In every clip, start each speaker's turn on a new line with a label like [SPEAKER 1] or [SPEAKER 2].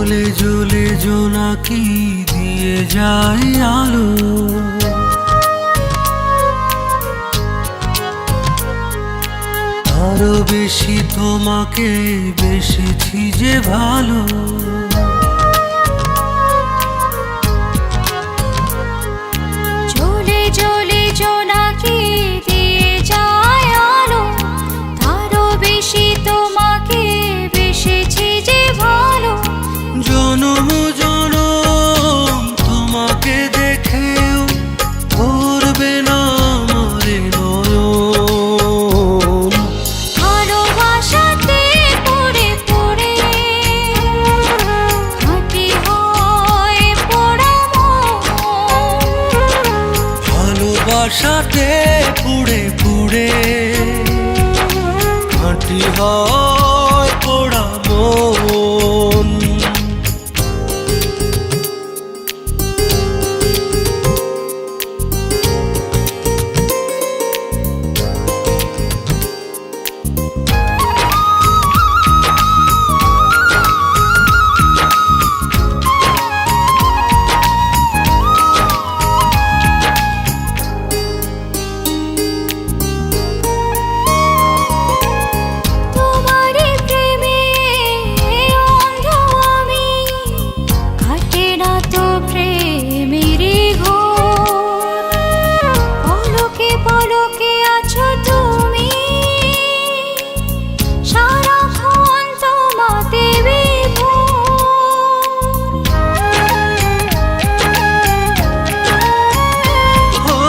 [SPEAKER 1] জ্বলে জ্বলে জোনাকি দিয়ে যায় আলো, আরো বেশি তোমাকে বেসেছি যে ভালো।
[SPEAKER 2] জ্বলে জ্বলে জোনাকি দিয়ে যায় আলো, আরো বেশি তোমাকে বেসেছি যে ভালো।
[SPEAKER 1] জনম জনম তোমাকে দেখেও ভরবে না মরে নয়ন।
[SPEAKER 2] ভালোবাসাতে পড়ে পড়ে হাঁটি হয় পোড়া মন,
[SPEAKER 1] ভালোবাসাতে পুড়ে পুড়ে হাঁটি হয় পোড়া মন।
[SPEAKER 2] তোমারই প্রেমে অন্ধ আমি, কাটে না তো প্রেমেরই ঘোর। পলকে পলকে আছো তুমি, সারাক্ষণ তোমাতে
[SPEAKER 1] ও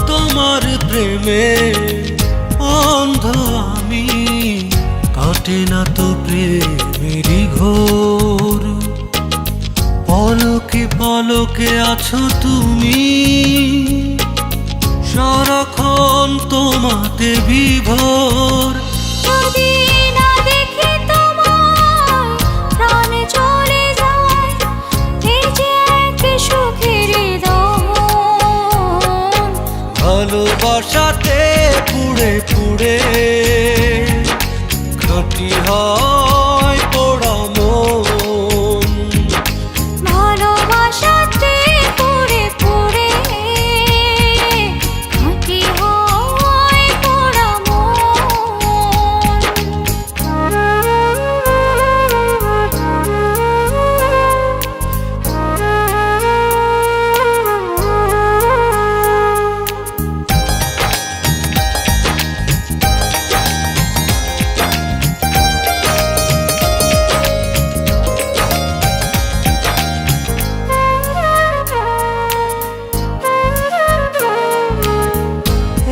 [SPEAKER 1] তোমার প্রেমে অন্ধ আমি, কাটে না তো প্রেমেরই ঘোর। পলকে পলকে আছো তুমি, সারাক্ষণ তোমাতে বিভোর।
[SPEAKER 2] যদি না দেখি তোমায় প্রাণ চলে যায়, এই যে এক সুখের দমন।
[SPEAKER 1] ভালোবাসাতে পুড়ে পুড়ে খাঁটি হয় পোড়া মন।
[SPEAKER 2] ভালোবাসাতে পড়ে পড়ে হাঁটি হয় পোড়া মন।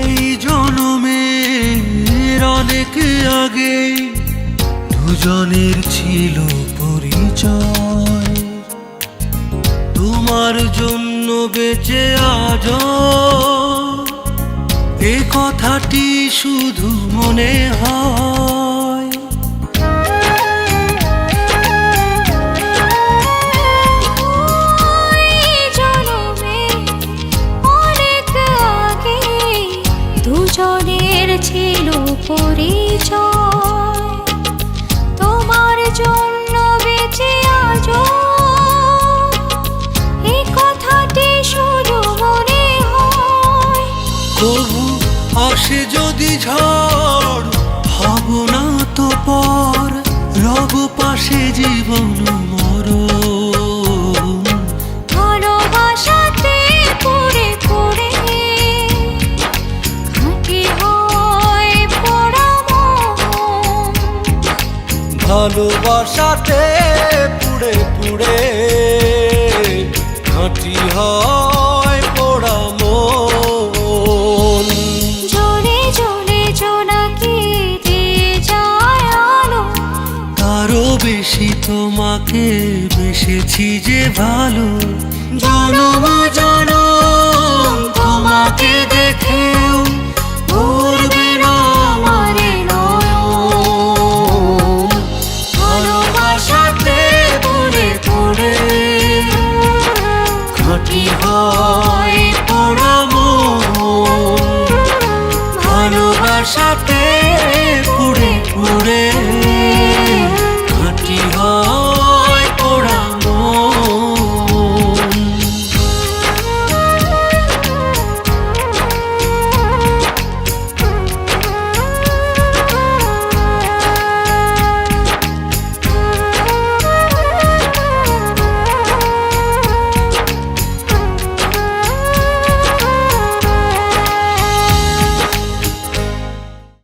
[SPEAKER 1] এই জনমের অনেক আগে দুজনের ছিল পরিচয়। তোমার জন্য বেঁচে আজ এ কথাটি শুধু মনে হয়।
[SPEAKER 2] এই জনমে অনেক আগে দুজনের ছিল পরিচয়। তোমার জন্য বেঁচে আজও এই কথাটি শুধু মনে হয়।
[SPEAKER 1] তবু আসে যদি ঝড় হব না তো পর, রব পাশে জীবন মরণ।
[SPEAKER 2] ভালোবাসাতে পড়ে পড়ে খাঁটি হয় পোড়া মন।
[SPEAKER 1] ভালোবাসাতে পুড়ে পুড়ে খাঁটি হয় পোড়া মন।
[SPEAKER 2] জ্বলে জ্বলে জোনাকি দিয়ে যায় আলো,
[SPEAKER 1] আরো বেশি তোমাকে বেসেছি যে ভালো। জনম